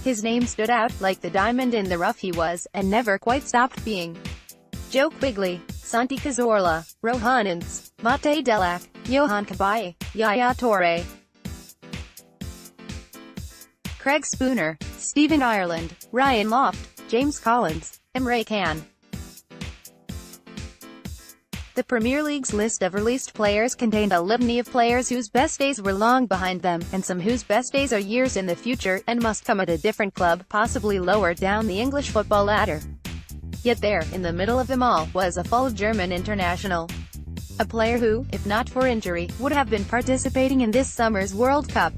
His name stood out, like the diamond in the rough he was, and never quite stopped being. Joe Quigley, Santi Cazorla, Rohan Ince, Matej Delac, Yohan Cabaye, Yaya Toure, Craig Spooner, Stephen Ireland, Ryan Loft, James Collins, Emre Can. The Premier League's list of released players contained a litany of players whose best days were long behind them, and some whose best days are years in the future, and must come at a different club, possibly lower down the English football ladder. Yet there, in the middle of them all, was a full German international. A player who, if not for injury, would have been participating in this summer's World Cup.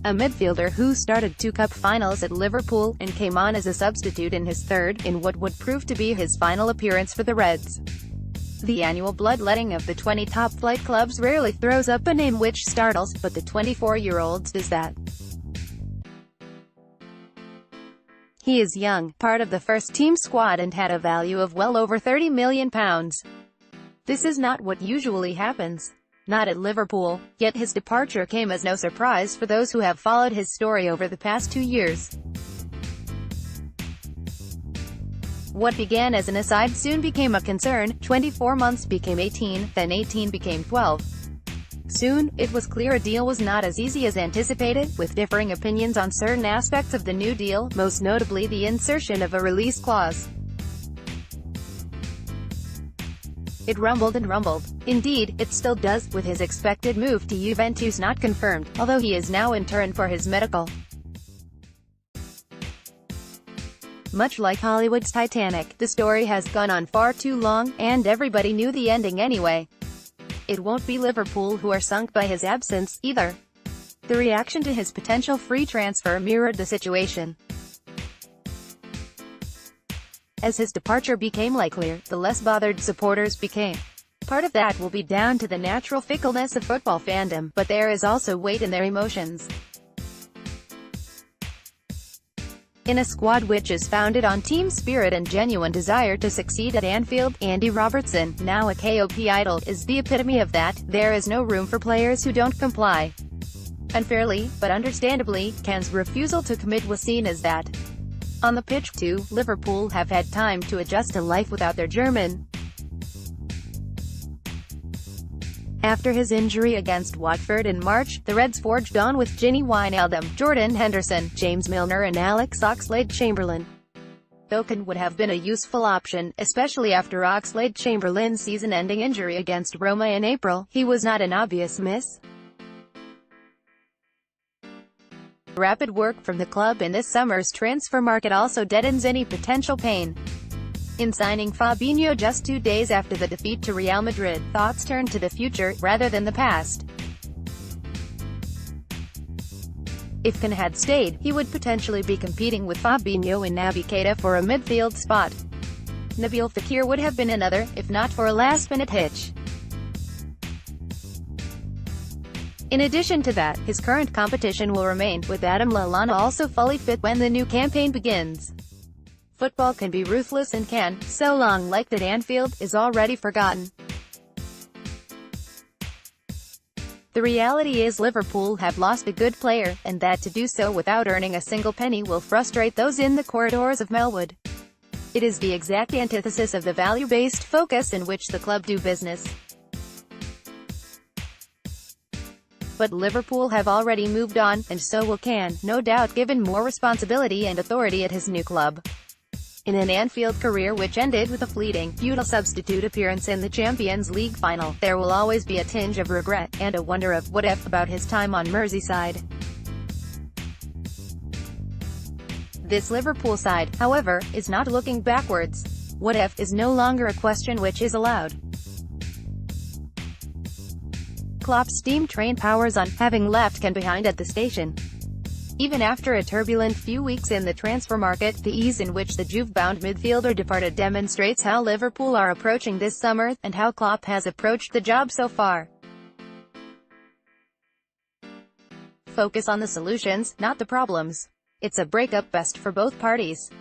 A midfielder who started 2 cup finals at Liverpool, and came on as a substitute in his third, in what would prove to be his final appearance for the Reds. The annual bloodletting of the 20 top-flight clubs rarely throws up a name which startles, but the 24-year-old does that. He is young, part of the first-team squad, and had a value of well over £30 million. This is not what usually happens. Not at Liverpool, yet his departure came as no surprise for those who have followed his story over the past 2 years. What began as an aside soon became a concern. 24 months became 18, then 18 became 12. Soon, it was clear a deal was not as easy as anticipated, with differing opinions on certain aspects of the new deal, most notably the insertion of a release clause. It rumbled and rumbled. Indeed, it still does, with his expected move to Juventus not confirmed, although he is now in turn for his medical. Much like Hollywood's Titanic, the story has gone on far too long, and everybody knew the ending anyway. It won't be Liverpool who are sunk by his absence, either. The reaction to his potential free transfer mirrored the situation. As his departure became likelier, the less bothered supporters became. Part of that will be down to the natural fickleness of football fandom, but there is also weight in their emotions. In a squad which is founded on team spirit and genuine desire to succeed at Anfield, Andy Robertson, now a KOP idol, is the epitome of that. There is no room for players who don't comply. Unfairly, but understandably, Can's refusal to commit was seen as that. On the pitch, too, Liverpool have had time to adjust to life without their German. After his injury against Watford in March, the Reds forged on with Gini Wijnaldum, Jordan Henderson, James Milner and Alex Oxlade-Chamberlain. Though Can would have been a useful option, especially after Oxlade-Chamberlain's season-ending injury against Roma in April, he was not an obvious miss. Rapid work from the club in this summer's transfer market also deadens any potential pain. In signing Fabinho just 2 days after the defeat to Real Madrid, thoughts turned to the future, rather than the past. If Can had stayed, he would potentially be competing with Fabinho and Naby Keita for a midfield spot. Nabil Fekir would have been another, if not for a last-minute hitch. In addition to that, his current competition will remain, with Adam Lallana also fully fit when the new campaign begins. Football can be ruthless and Can, so long liked at Anfield, is already forgotten. The reality is Liverpool have lost a good player, and that to do so without earning a single penny will frustrate those in the corridors of Melwood. It is the exact antithesis of the value-based focus in which the club do business. But Liverpool have already moved on, and so will Can, no doubt given more responsibility and authority at his new club. In an Anfield career which ended with a fleeting, futile substitute appearance in the Champions League final, there will always be a tinge of regret, and a wonder of what if about his time on Merseyside. This Liverpool side, however, is not looking backwards. What if is no longer a question which is allowed. Klopp's steam train powers on, having left Can behind at the station. Even after a turbulent few weeks in the transfer market, the ease in which the Juve-bound midfielder departed demonstrates how Liverpool are approaching this summer, and how Klopp has approached the job so far. Focus on the solutions, not the problems. It's a breakup best for both parties.